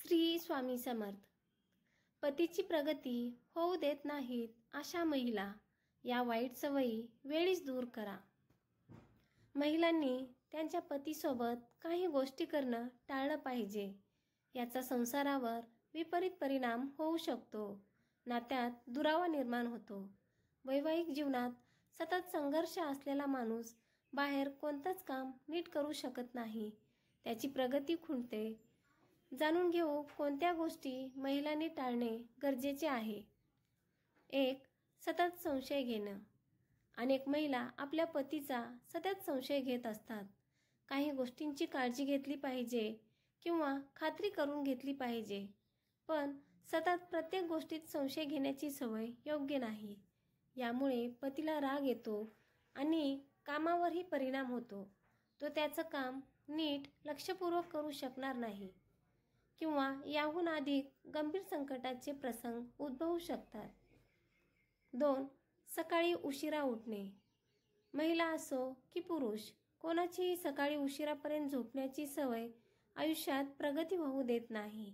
श्री स्वामी समर्थ. पतीची प्रगती होऊ देत नाहीत अशा महिला, या वाईट सवयी वेळीच दूर करा. महिलांनी त्यांच्या पतीसोबत काही गोष्टी करणं टाळलं पाहिजे. याचा संसारावर विपरीत परिणाम होऊ शकतो. नात्यात दुरावा निर्माण होतो. वैवाहिक जीवनात सतत संघर्ष असलेला माणूस बाहेर कोणतंच काम नीट करू शकत नाही. त्याची प्रगती खुंटते. जाणून घेऊ कोणत्या गोष्टी महिलांनी टाळणे गरजेचे आहे. 1. सतत संशय घेणं. अनेक महिला आपल्या पतीचा सतत संशय घेत असतात. काही गोष्टींची काळजी घेतली पाहिजे किंवा खात्री करून घेतली पाहिजे, पण सतत प्रत्येक गोष्टीत संशय घेण्याची सवय योग्य नाही. यामुळे पतीला राग येतो आणि कामावरही परिणाम होतो. तो त्याचं काम नीट लक्षपूर्वक करू शकणार नाही किंवा याहून अधिक गंभीर संकटाचे प्रसंग उद्भवू शकतात. 2. सकाळी उशिरा उठणे. महिला असो की पुरुष, कोणाचीही सकाळी उशिरापर्यंत झोपण्याची सवय आयुष्यात प्रगती होऊ देत नाही.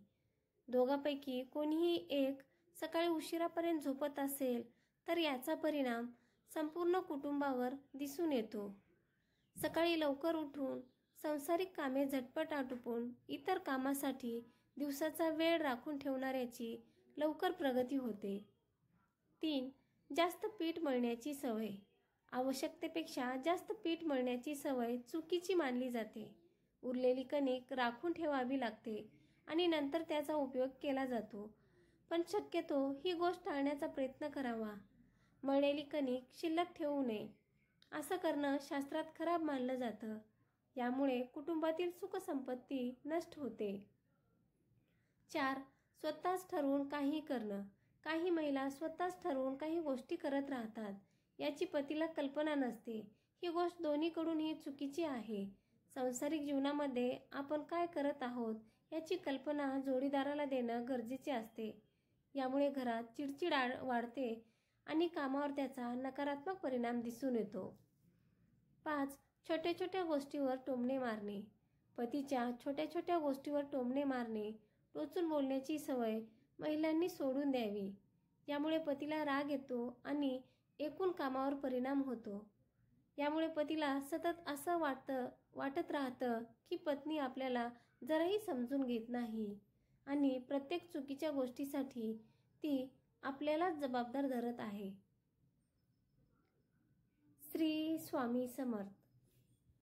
दोघांपैकी कोणीही एक सकाळी उशिरापर्यंत झोपत असेल तर याचा परिणाम संपूर्ण कुटुंबावर दिसून येतो. सकाळी लवकर उठून सांसारिक कामे झटपट आटोपून इतर कामासाठी दिवसाचा वेळ राखून ठेवणाऱ्याची लवकर प्रगती होते. 3. जास्त पीठ मळण्याची सवय. आवश्यकतेपेक्षा जास्त पीठ मळण्याची सवय चुकीची मानली जाते. उरलेली कणिक राखून ठेवावी लागते आणि नंतर त्याचा उपयोग केला जातो. पण शक्यतो ही गोष्ट टाळण्याचा प्रयत्न करावा. मळलेली कणिक शिल्लक ठेवू नये. असं करणं शास्त्रात खराब मानलं जातं. यामुळे कुटुंबातील सुखसंपत्ती नष्ट होते. 4. स्वतःच ठरवून काही करणं. काही महिला स्वतःच ठरवून काही गोष्टी करत राहतात. याची पतीला कल्पना नसते. ही गोष्ट दोन्हीकडूनही चुकीची आहे. सांसारिक जीवनामध्ये आपण काय करत आहोत याची कल्पना जोडीदाराला देणं गरजेचे असते. यामुळे घरात चिडचिड वाढते आणि कामावर त्याचा नकारात्मक परिणाम दिसून येतो. 5. छोट्या छोट्या गोष्टीवर टोमणे मारणे. पतीच्या छोट्या छोट्या गोष्टीवर टोमणे मारणे, टोचून बोलण्याची सवय महिलांनी सोडून द्यावी. यामुळे पतीला राग येतो आणि एकूण कामावर परिणाम होतो. यामुळे पतीला सतत असं वाटत राहतं की पत्नी आपल्याला जराही समजून घेत नाही आणि प्रत्येक चुकीच्या गोष्टीसाठी ती आपल्यालाच जबाबदार धरत आहे. श्री स्वामी समर्थ.